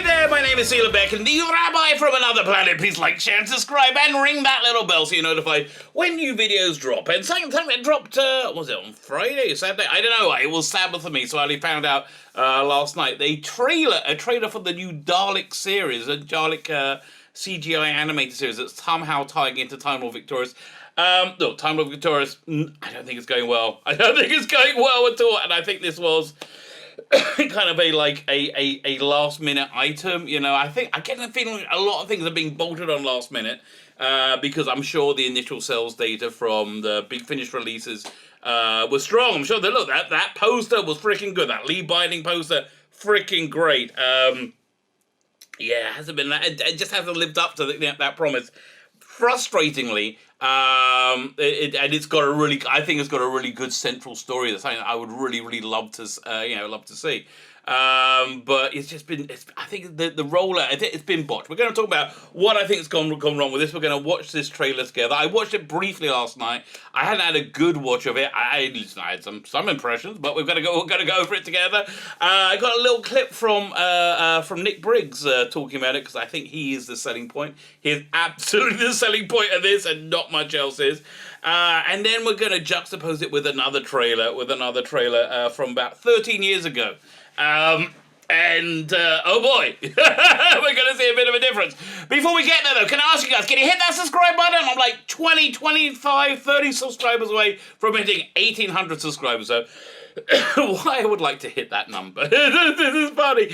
Hi there, my name is Seela Beck, and the Rabbi from another planet. Please like, share, and subscribe, and ring that little bell so you're notified when new videos drop. And something that dropped, was it on Friday or Saturday? I don't know. It was Sabbath for me, so I only found out last night. A trailer for the new Dalek series, a Dalek CGI animated series that's somehow tying into Time Lord Victorious. No, Time Lord Victorious, I don't think it's going well. I don't think it's going well at all, and I think this was kind of a last minute item. You know, I get the feeling a lot of things are being bolted on last minute because I'm sure the initial sales data from the Big Finish releases was strong. I'm sure that that poster was freaking good. That Lee Binding poster, freaking great. Yeah, it hasn't been that. It just hasn't lived up to that promise. Frustratingly, it's got a really, I think it's got a really good central story. That's something I would really love to, love to see. But it's just been, I think the rollout, it's been botched. We're going to talk about what I think has gone wrong with this. We're going to watch this trailer together. I watched it briefly last night. I hadn't had a good watch of it. I had some impressions, but we're going to go over it together. I got a little clip from Nick Briggs talking about it because I think he is the selling point. He is absolutely the selling point of this, and not much else is. And then we're going to juxtapose it with another trailer from about 13 years ago. Oh boy, we're going to see a bit of a difference. Before we get there though, can I ask you guys, can you hit that subscribe button? I'm like 20, 25, 30 subscribers away from hitting 1,800 subscribers, so why I would like to hit that number. This is funny.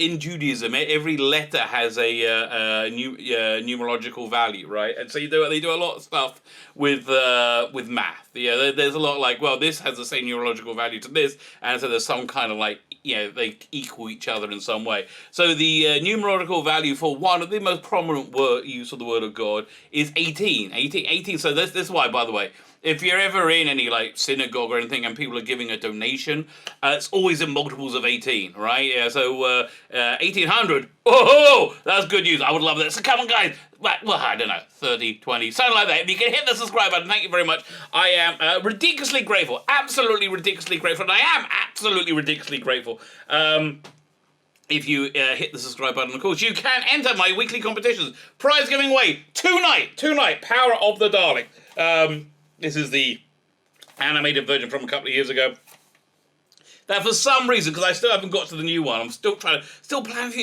In Judaism, every letter has a numerological value, right? And so they do a lot of stuff with math. Yeah, there's a lot like, well, this has the same numerological value to this, and so there's some kind of like, they equal each other in some way. So the numerological value for one of the most prominent use of the word of God is 18. 18. So this is why, by the way, if you're ever in any like synagogue or anything and people are giving a donation, it's always in multiples of 18, right? Yeah, so 1,800, oh, that's good news. I would love that. So come on, guys. Well, I don't know, 30, 20, something like that. If you can hit the subscribe button, thank you very much. I am ridiculously grateful, absolutely ridiculously grateful, and I am absolutely ridiculously grateful. If you hit the subscribe button, of course, you can enter my weekly competitions. Prize giving away tonight, Power of the Dalek. This is the animated version from a couple of years ago. That for some reason, because I still haven't got to the new one, I'm still planning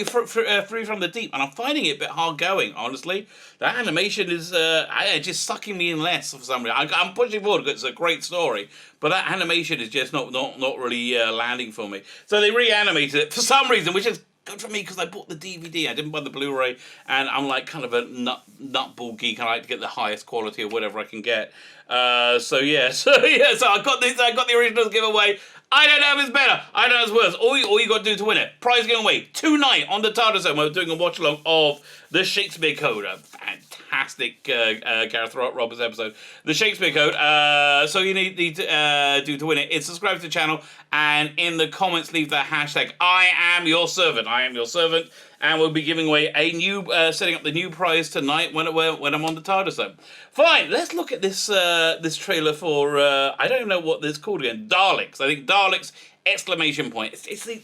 for Free from the Deep, and I'm finding it a bit hard going, honestly. That animation is just sucking me in less for some reason. I'm pushing forward because it's a great story, but that animation is just not really landing for me. So they reanimated it for some reason, which is good for me because I bought the DVD. I didn't buy the Blu-ray, and I'm like kind of a nutball geek. I like to get the highest quality of whatever I can get. So I got this. I got the original to give away. I don't know if it's better. I don't know if it's worse. All you got to do to win it. Prize going away tonight on the TARDIS Zone. We're doing a watch along of the Shakespeare Code. A fantastic Gareth Roberts episode. The Shakespeare Code. So you need to do to win it is subscribe to the channel, and in the comments leave the hashtag I am your servant. I am your servant. And we'll be giving away a new, setting up the new prize tonight when I'm on the TARDIS Zone. Fine, let's look at this this trailer for, I don't even know what this is called again, Daleks. I think Daleks, exclamation point. It's the,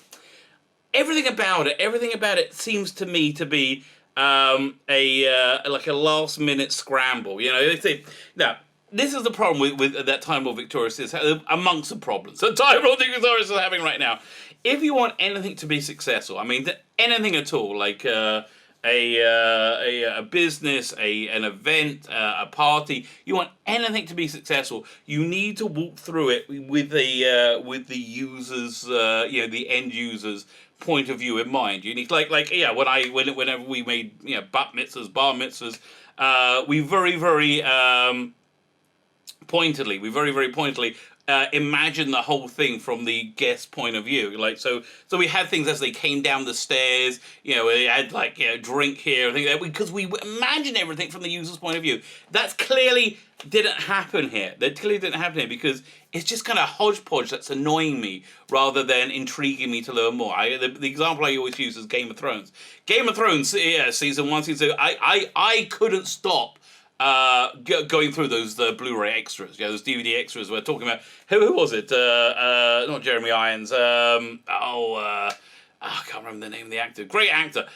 everything about it seems to me to be like a last minute scramble. You know, they say, now, this is the problem with that Time Lord Victorious is amongst the problems that Time Lord Victorious is having right now. If you want anything to be successful, I mean anything at all, like a business, an event, a party, you want anything to be successful, you need to walk through it with the users, the end users' point of view in mind. You need whenever we made bat mitzvahs, bar mitzvahs, we very pointedly imagine the whole thing from the guest point of view. Like so we had things as they came down the stairs. They had drink here and things like that, because we imagine everything from the user's point of view. That's clearly didn't happen here. That clearly didn't happen here because it's just kind of hodgepodge that's annoying me rather than intriguing me to learn more. The example I always use is Game of Thrones. Game of Thrones, season 1, season 2. I couldn't stop going through those Blu-ray extras, those DVD extras. We're talking about who was it? Not Jeremy Irons. I can't remember the name of the actor. Great actor.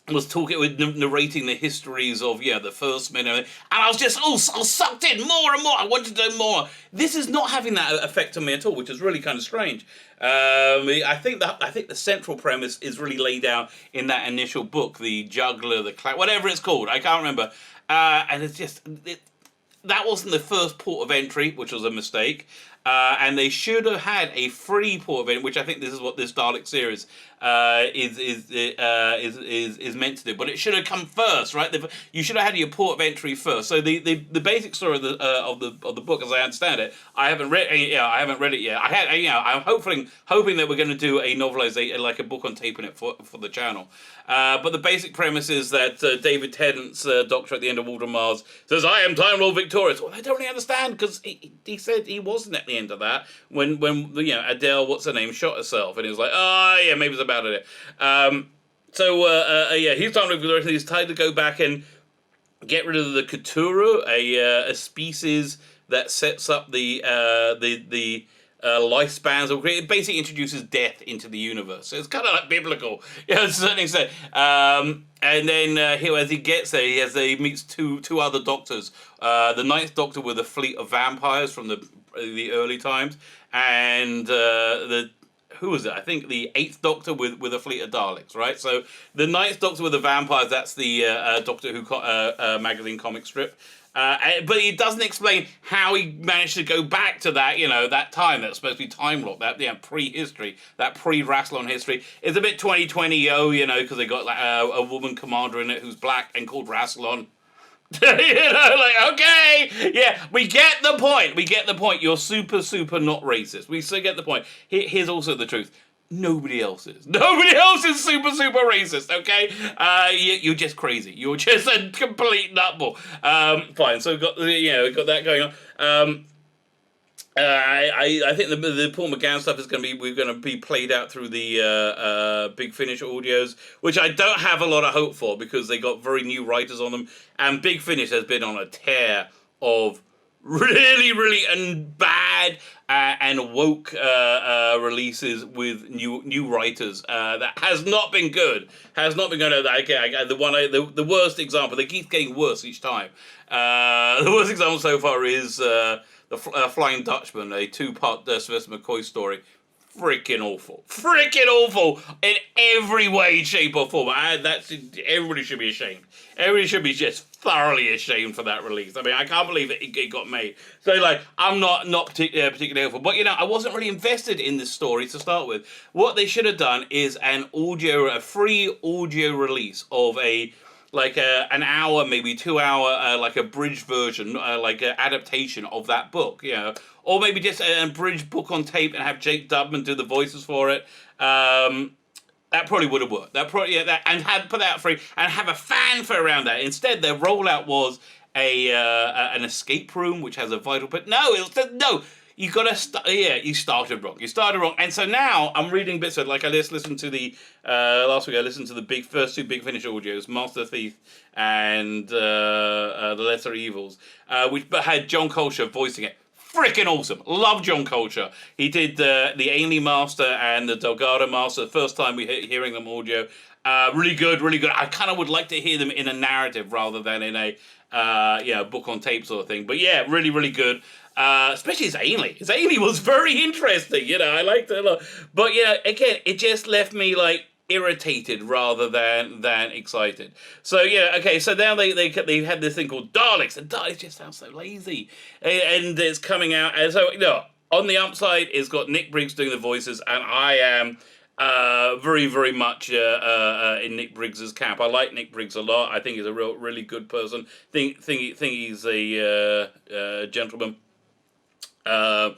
Was talking with narrating the histories of the First Men, and I was just all sucked in more and more. I wanted to know more. This is not having that effect on me at all, which is really kind of strange. I think the central premise is really laid out in that initial book, the Juggler, whatever it's called. I can't remember, and it's just that wasn't the first port of entry, which was a mistake. And they should have had a free port of entry, which I think this is what this Dalek series is meant to do. But it should have come first, right? You should have had your port of entry first. So the basic story of the book, as I understand it, I haven't read it yet. I'm hoping that we're going to do a novelization, like a book on taping it for the channel. But the basic premise is that David Tennant's Doctor at the end of Walter Mars says, "I am Time Lord victorious." Well, I don't really understand, because he said he wasn't at the end of that when Adele, what's her name, shot herself, and he was like, "Oh yeah, maybe it's about it." He's Time Lord victorious. He's tried to go back and get rid of the Cthulhu, a species that sets up the lifespans. It basically introduces death into the universe. So it's kind of like biblical, to a certain extent. And then as he gets there, he meets two other doctors. The Ninth Doctor with a fleet of vampires from the early times, and who was it? I think the Eighth Doctor with a fleet of Daleks, right? So the Ninth Doctor with the vampires, that's the Doctor Who magazine comic strip. But he doesn't explain how he managed to go back to that, that time that's supposed to be time locked, that prehistory, that pre-Rassilon history. It's a bit 2020, because they got like a woman commander in it who's black and called Rassilon. Okay, yeah, we get the point. You're super not racist. We still get the point. Here's also the truth. Nobody else is super racist, okay? You're just crazy. You're just a complete nutball. Fine, so we've got that going on. I think the Paul McGann stuff is going to be played out through the Big Finish audios, which I don't have a lot of hope for, because they got very new writers on them, and Big Finish has been on a tear of really and bad and woke releases with new writers. That has not been good. The worst example. They keep getting worse each time. The worst example so far is the Flying Dutchman, a 2-part Sylvester McCoy story. Freaking awful in every way, shape, or form. Everybody should be ashamed. Everybody should be just thoroughly ashamed for that release. I mean, I can't believe it got made. So, I'm not particularly helpful. But, I wasn't really invested in this story to start with. What they should have done is a free audio release of an hour, maybe 2 hour, like a bridge version, like an adaptation of that book, or maybe just a bridge book on tape and have Jake Dubman do the voices for it. That probably would have worked. Put that free and have a fanfare around that. Instead, their rollout was an escape room which has a vital. But no. You gotta you started wrong. And so now I'm reading bits of, like, I just listened to the last week. I listened to the first 2 Big Finish audios, Master Thief and the Lesser Evils, which had John Colcher voicing it. Freaking awesome. Love John Colcher. He did the Ainley Master and the Delgado Master. The first time we hearing them audio. Really good. I kind of would like to hear them in a narrative rather than in a book on tape sort of thing. But yeah, really good. Especially his Ainley. His Ainley was very interesting. I liked it a lot. But again, it just left me irritated rather than excited. So okay. So now they had this thing called Daleks, and Daleks just sounds so lazy, and it's coming out. And so on the upside, it's got Nick Briggs doing the voices, and I am very much in Nick Briggs's camp. I like Nick Briggs a lot. I think he's a really good person. Think he's a gentleman. I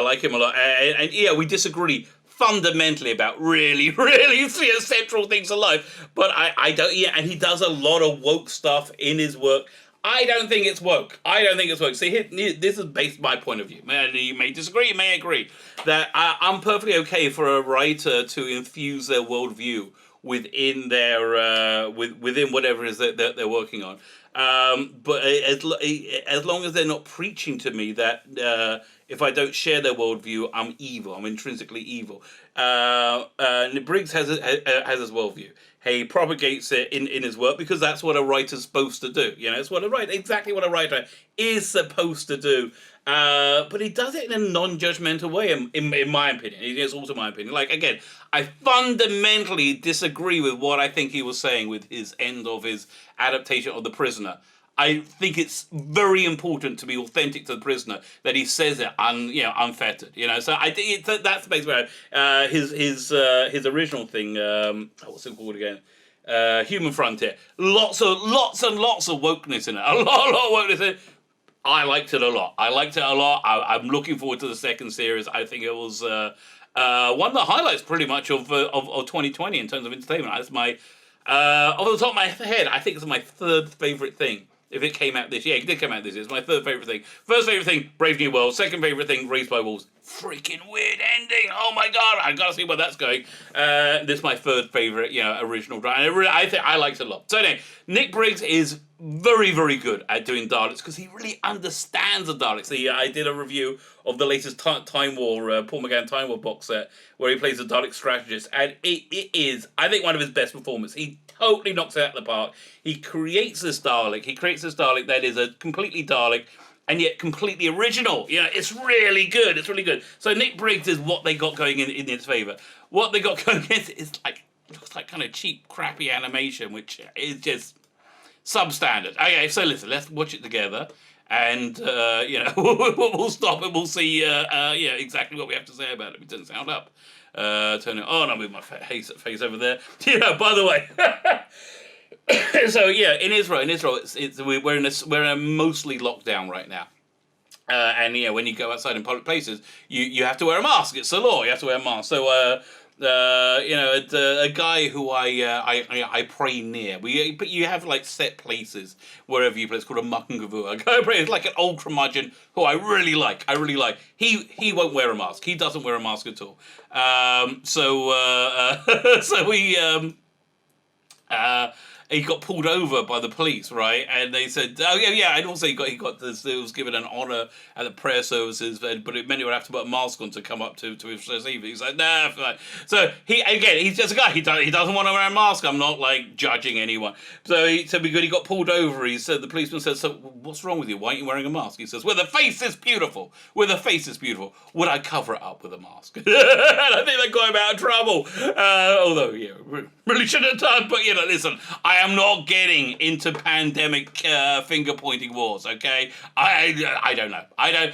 like him a lot, and we disagree fundamentally about really central things in life, but I don't, and he does a lot of woke stuff in his work. I don't think it's woke. See, this is based my point of view. You may disagree, you may agree, that I'm perfectly okay for a writer to infuse their worldview within their within whatever it is that they're working on. But as long as they're not preaching to me that If I don't share their worldview, I'm evil. I'm intrinsically evil. Briggs has his worldview. He propagates it in his work because that's what a writer's supposed to do. You know, it's what exactly what a writer is supposed to do. But he does it in a non-judgmental way, in my opinion. It's also my opinion. Like, again, I fundamentally disagree with what I think he was saying with his end of his adaptation of The Prisoner. I think it's very important to be authentic to the prisoner, that he says it unfettered. You know, so I think that's basically his original thing. What's it called again? Human Frontier. Lots and lots of wokeness in it. A lot of wokeness in it. I liked it a lot. I'm looking forward to the second series. I think it was one of the highlights, pretty much, of 2020 in terms of entertainment. That's my off the top of my head, I think it's my third favorite thing. If it came out this year, it did come out this year. It's my third favorite thing. First favorite thing, Brave New World. Second favorite thing, Raised by Wolves. Freaking weird ending. Oh my god, I gotta see where that's going. This is my third favorite, original drama. I liked it a lot. So anyway, Nick Briggs is very, very good at doing Daleks because he really understands the Daleks. I did a review of the latest Time War, Paul McGann Time War box set where he plays the Dalek strategist, and it is, I think, one of his best performances. He totally knocks it out of the park. He creates this Dalek. That is a completely Dalek and yet completely original. It's really good. It's really good. So Nick Briggs is what they got going in his favour. What they got going is looks like kind of cheap, crappy animation, which is just substandard. Okay, so listen, let's watch it together. And, we'll stop and we'll see, exactly what we have to say about it. We turn the sound up. Turn it on. I'll move my face over there. By the way. So, in Israel, we're in a mostly lockdown right now. And, when you go outside in public places, you have to wear a mask. It's the law. You have to wear a mask. So, a guy who I pray near. But you have like set places wherever you play. It's called a muck and gavur. It's like an old curmudgeon who I really like. He won't wear a mask. He doesn't wear a mask at all. He got pulled over by the police, right? And they said, and also he got this. He was given an honour at the prayer services, but it meant he would have to put a mask on to come up to his receiver. He's like, nah. So he's just a guy. He doesn't want to wear a mask. I'm not like judging anyone. So he got pulled over. He said, the policeman said, so what's wrong with you? Why aren't you wearing a mask? He says, well, the face is beautiful. Would I cover it up with a mask? And I think that got him out of trouble. Although, really shouldn't have done. But listen, I am not getting into pandemic finger-pointing wars, okay? I don't know. I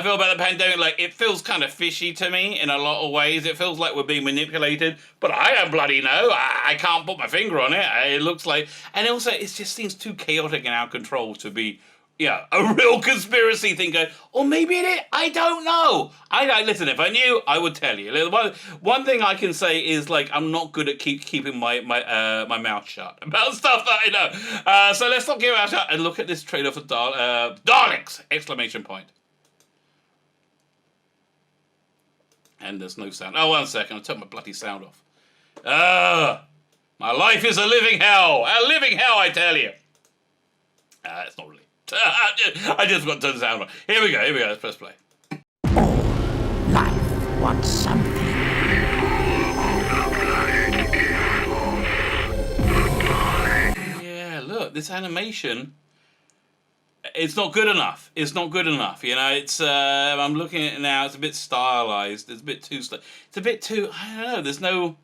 feel about the pandemic like it feels kind of fishy to me in a lot of ways. It feels like we're being manipulated, but I don't bloody know. I can't put my finger on it. It looks like... And also, it just seems too chaotic and out of control to be... a real conspiracy thing going, or maybe it is. I don't know. Listen, if I knew, I would tell you. One thing I can say is, I'm not good at keeping my mouth shut about stuff that I know. So let's not give our shut and look at this trailer for Daleks! Exclamation point. And there's no sound. Oh, 1 second. I'll turn my bloody sound off. My life is a living hell. A living hell, I tell you. It's not really. I just got to turn the sound on. Here we go. Let's press play. All life wants something. Yeah, look, this animation. It's not good enough. It's I'm looking at it now. It's a bit stylized. It's a bit too. It's a bit too. I don't know. There's no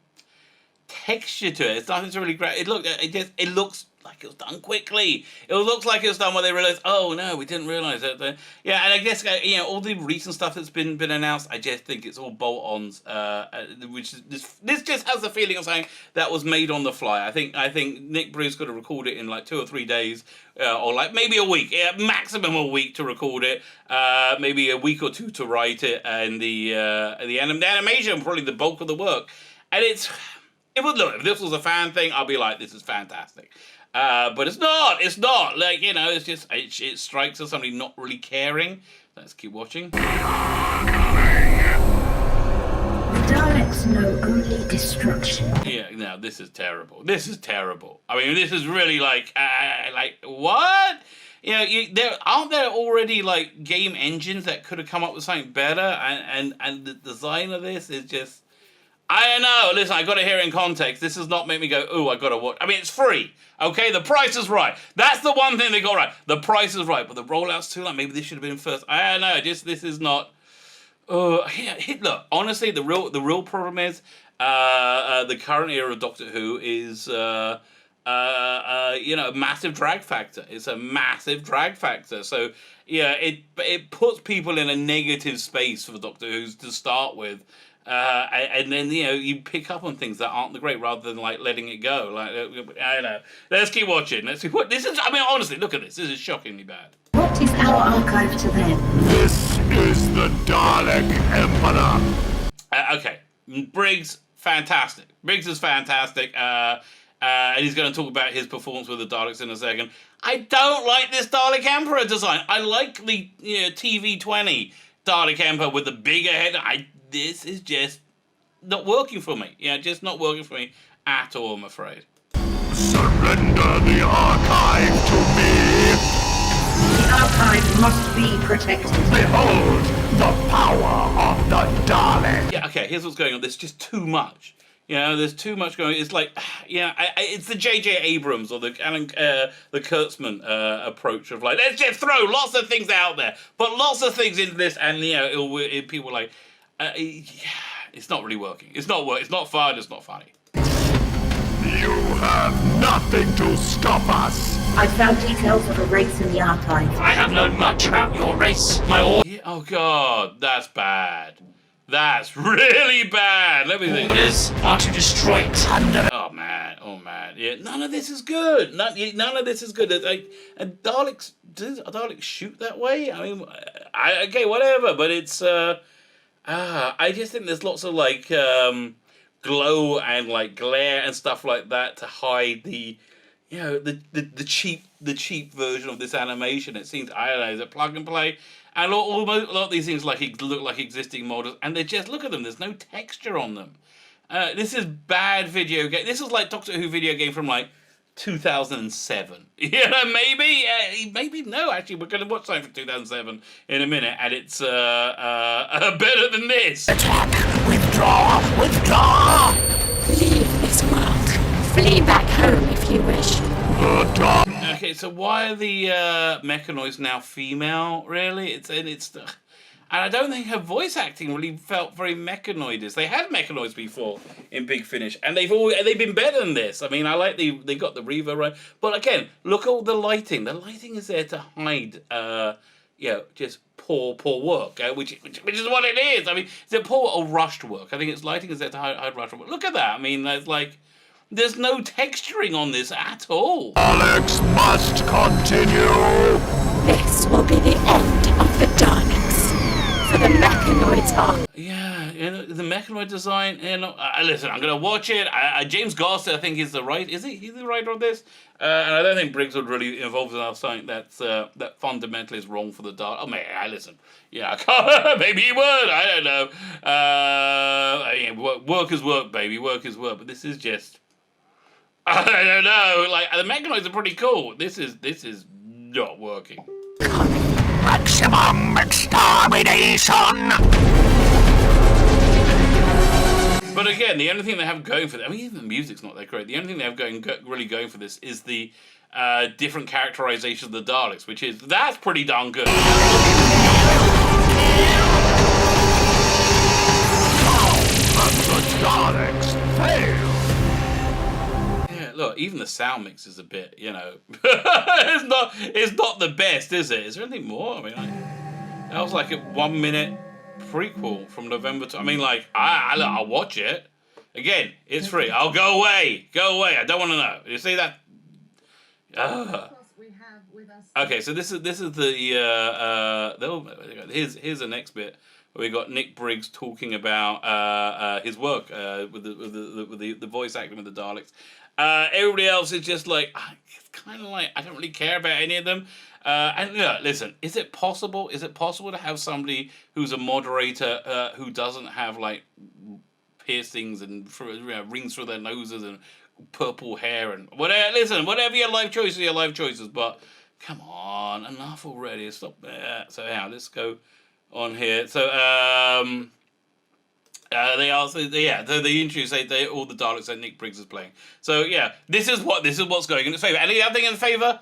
texture to it. It's nothing really great. It looks like it was done quickly. It looks like it was done when they realized, oh no, we didn't realize that. And I guess all the recent stuff that's been announced, I just think it's all bolt-ons, which is, this just has the feeling of saying that was made on the fly. I think Nick Briggs could have recorded it in 2 or 3 days, or maybe a week, maximum a week to record it, maybe a week or 2 to write it, and the animation probably the bulk of the work. And it would look, if this was a fan thing, I'd be like, this is fantastic. But it's not. It's just, it strikes as somebody not really caring. Let's keep watching. The Daleks know only destruction. Yeah, no, this is terrible. I mean, this is really what? you know, there aren't there already like game engines that could have come up with something better, and the design of this is just, I don't know. Listen, I got to hear it in context. This does not make me go, ooh, I got to watch. I mean, it's free. Okay, the price is right. That's the one thing they got right. The price is right, but the rollout's too long. Maybe this should have been first. I don't know. Just this is not. Look, honestly, the real problem is the current era of Doctor Who is a massive drag factor. It's a massive drag factor. So yeah, it puts people in a negative space for Doctor Who's to start with. And then you pick up on things that aren't the great rather than like letting it go. Like I don't know. Let's keep watching. Let's see what this is. I mean, honestly, look at this. This is shockingly bad. What is our archive to them? This is the Dalek Emperor. Okay, Briggs, fantastic. Briggs is fantastic. And he's going to talk about his performance with the Daleks in a second. I don't like this Dalek Emperor design. I like the TV-20 Dalek Emperor with the bigger head. This is just not working for me. Yeah, just not working for me at all, I'm afraid. Surrender the archive to me. The archive must be protected. Behold the power of the Dalek. Yeah, okay, here's what's going on. There's just too much. There's too much going on. It's like, it's the J.J. Abrams or the Kurtzman approach of like, let's just throw lots of things out there, put lots of things into this, and people are like, it's not really working. It's not fun. It's not funny. You have nothing to stop us. I found details of a race in the archive. I have known much about your race, my lord. Yeah, oh God, that's bad. That's really bad. Let me think. Orders are to destroy it under. Oh man. Yeah, none of this is good. None of this is good. And Daleks, does Daleks shoot that way? I mean, okay, whatever. But it's I just think there's lots of like glow and like glare and stuff like that to hide the cheap version of this animation. It seems, I don't know, is it plug and play? And a lot of these things look like existing models, and they just, look at them, there's no texture on them. This is bad video game. This is like Doctor Who video game from like 2007. Maybe no. Actually, we're going to watch something from 2007 in a minute, and it's better than this. Attack! Withdraw! Leave this world. Flee back home if you wish. Okay, so why are the mechanoids now female? Really, and I don't think her voice acting really felt very mechanoidish. They had mechanoids before in Big Finish, and they've been better than this. I mean, I like they got the Reaver right, but again, look at all the lighting. The lighting is there to hide, just poor work, which is what it is. I mean, is it poor or rushed work? I think it's lighting is there to hide rushed work. Look at that. I mean, there's no texturing on this at all. Daleks must continue. This will be the end of the Daleks. For the mechanoids are. Yeah, the mechanoid design. Listen, I'm gonna watch it. James Gossett, I think, is the right. Is he? He's the writer of this. And I don't think Briggs would really involve himself something that fundamentally is wrong for the Daleks. Oh man, listen. Yeah, I can't, maybe he would. I don't know. Work is work, baby. Work is work. But this is just. I don't know. Like the mechanoids are pretty cool. This is not working. Maximum extermination. But again, the only thing they have going for this, I mean, even the music's not that great. The only thing they have really going for this is the different characterization of the Daleks, that's pretty darn good. The Daleks fail. Look, even the sound mix is a bit, it's not the best, is it? Is there anything more? I mean, that was like a 1 minute prequel from November. I mean, like, I'll watch it. Again, it's free. I'll go away. I don't want to know. You see that? Okay, so this is the here's the next bit where we got Nick Briggs talking about his work with the voice acting with the Daleks. Everybody else is just like, it's kind of like, I don't really care about any of them. And listen, is it possible to have somebody who's a moderator who doesn't have like piercings and rings through their noses and purple hair and whatever? Listen, whatever your life choices, but Come on, enough already. Stop there. So yeah, let's go on here. So they also they introduce all the Daleks that Nick Briggs is playing. So yeah, this is what's going in its favour. Any other thing in favour?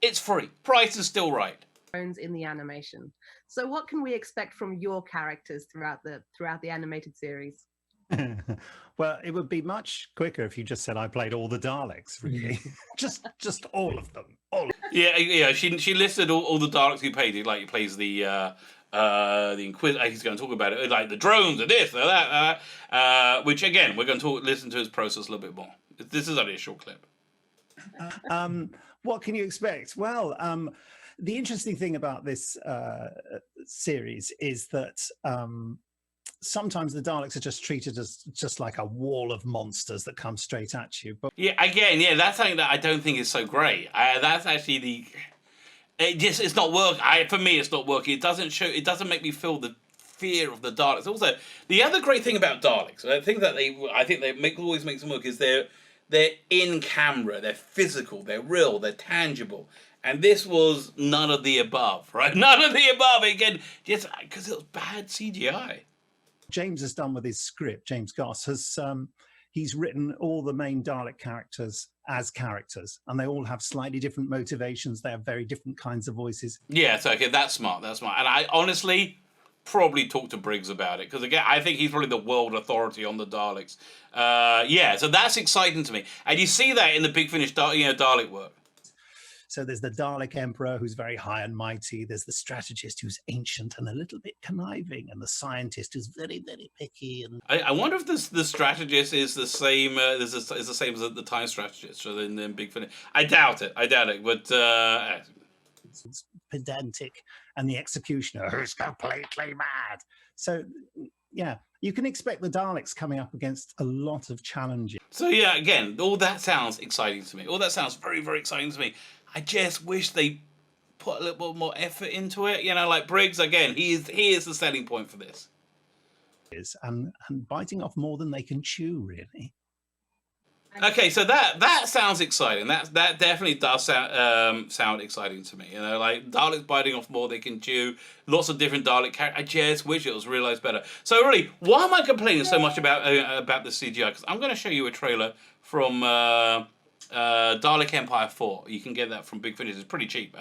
It's free. Price is still right. In the animation. So what can we expect from your characters throughout the animated series? Well, it would be much quicker if you just said I played all the Daleks, really. just all of them. All of them. Yeah. She listed all the Daleks he played. Like he plays the Inquisitor. He's going to talk about it, like the drones and this and that. Which again, we're going to listen to his process a little bit more. This is only a short clip. What can you expect? Well, the interesting thing about this series is that sometimes the Daleks are just treated as just like a wall of monsters that come straight at you. But that's something that I don't think is so great. That's actually it's not working. For me, it's not working. It doesn't make me feel the fear of the Daleks. Also, the other great thing about Daleks, I think they always make them work, is they're in camera, they're physical, they're real, they're tangible. And this was none of the above, right? None of the above, again, just because it was bad CGI. James has done with his script, James Goss, he's written all the main Dalek characters as characters, and they all have slightly different motivations. They have very different kinds of voices. Yeah, so okay, that's smart. And I honestly probably talk to Briggs about it, because again, I think he's probably the world authority on the Daleks. So that's exciting to me. And you see that in the Big Finish Dalek work. So there's the Dalek Emperor, who's very high and mighty. There's the strategist, who's ancient and a little bit conniving, and the scientist, who's very, very picky. And I wonder if the strategist is the same is the same as the time strategist. So in Big Finish, I doubt it. But it's pedantic, and the executioner, who's completely mad. So yeah, you can expect the Daleks coming up against a lot of challenges. So yeah, again, all that sounds exciting to me. All that sounds very, very exciting to me. I just wish they put a little bit more effort into it. Like Briggs, again, he is the selling point for this. And biting off more than they can chew, really. Okay, so that sounds exciting. That definitely does sound exciting to me. Like Daleks biting off more they can chew. Lots of different Dalek characters. I just wish it was realised better. So really, why am I complaining so much about the CGI? Because I'm going to show you a trailer from Dalek Empire 4. You can get that from Big Finish. It's pretty cheap.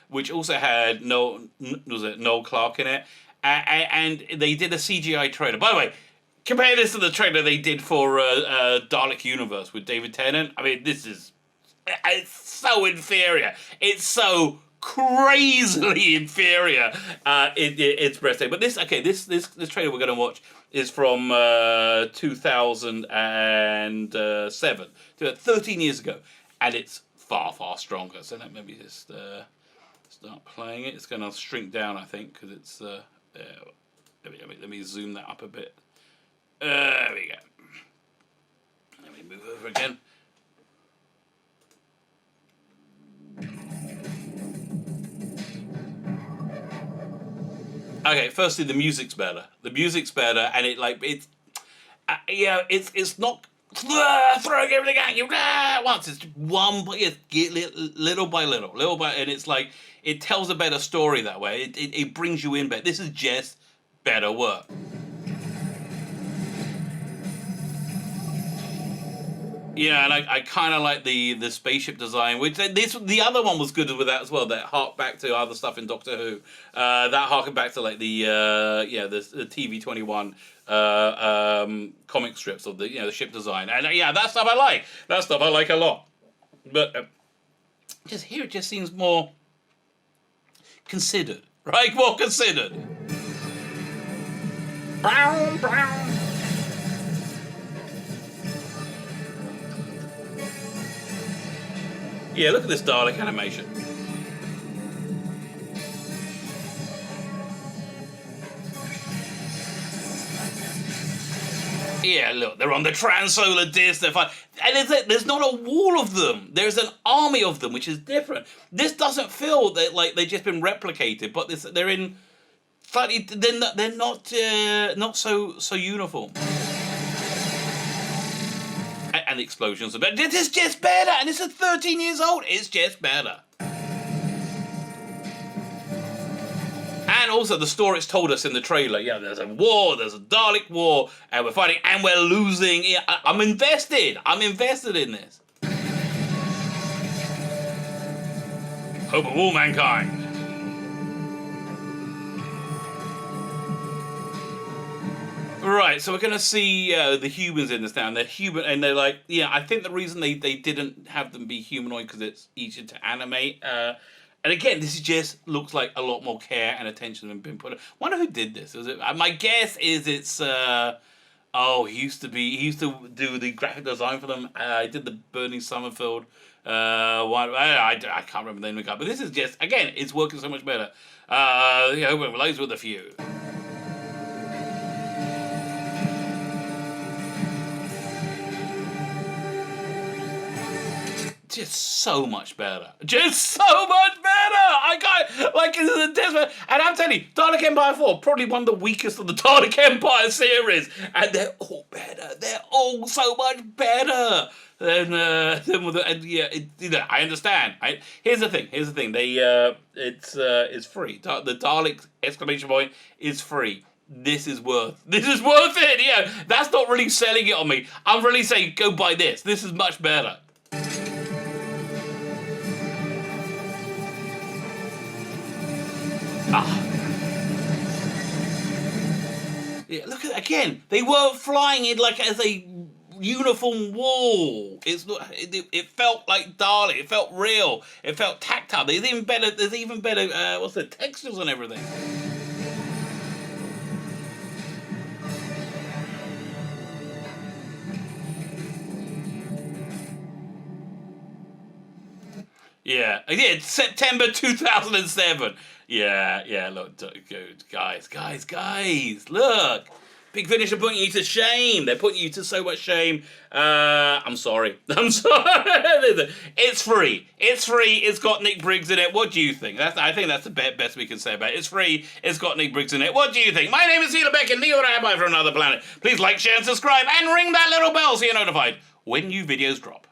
Which also had Noel Clark in it, and they did a CGI trailer. By the way, compare this to the trailer they did for Dalek Universe with David Tennant. I mean, it's so inferior. It's so crazily inferior. It's breathtaking. But this trailer we're going to watch is from 2007, 13 years ago, and it's far, far stronger. So let me just start playing it. It's going to shrink down, I think, because it's. Let me zoom that up a bit. There we go. Let me move over again. Okay, firstly, the music's better. And it's not throwing everything at you once. It's little by little, and it's like it tells a better story that way. It brings you in better. This is just better work. Yeah, and I kind of like the spaceship design, which the other one was good with that as well. That harked back to other stuff in Doctor Who. That harkened back to like the TV-21 comic strips of the ship design, and that stuff I like. That stuff I like a lot. But just here, it just seems more considered, right? More considered. Brown, brown. Yeah, look at this Dalek animation. Yeah, look, they're on the transsolar disc. They're fine. And there's not a wall of them. There's an army of them, which is different. This doesn't feel like they've just been replicated, but they're in slightly. They're not so uniform. And the explosions are better. This is just better, and this is 13 years old. It's just better. And also the story it's told us in the trailer. Yeah, there's a war, there's a Dalek war, and we're fighting, and we're losing. Yeah, I'm invested. I'm invested in this. Hope of all mankind. Right, so we're going to see the humans in this now, and they're human, and they're like, yeah, I think the reason they didn't have them be humanoid because it's easier to animate. And again, this is just looks like a lot more care and attention has been put. I wonder who did this. Was it? My guess is it's. He used to do the graphic design for them. I did the Bernie Summerfield. I can't remember the name of the guy, but this is just again, it's working so much better. We're related with a few. Just so much better. Just so much better! I got, like, this is a desperate... And I'm telling you, Dalek Empire 4, probably one of the weakest of the Dalek Empire series. And they're all better. They're all so much better than I understand. Here's the thing. It's free. The Dalek exclamation point is free. This is worth it. Yeah, that's not really selling it on me. I'm really saying, go buy this. This is much better. Yeah, look at that again. They weren't flying it like as a uniform wall. It's not. It felt like Dalek. It felt real. It felt tactile. There's even better. What's the textures and everything. Yeah, it's September 2007. Yeah, look, good, guys, look. Big Finish are putting you to shame. They're putting you to so much shame. I'm sorry. It's free. It's got Nick Briggs in it. What do you think? I think that's the best we can say about it. It's free. It's got Nick Briggs in it. What do you think? My name is Sheila Beck, and the Rabbi from another planet. Please like, share, and subscribe, and ring that little bell so you're notified when new videos drop.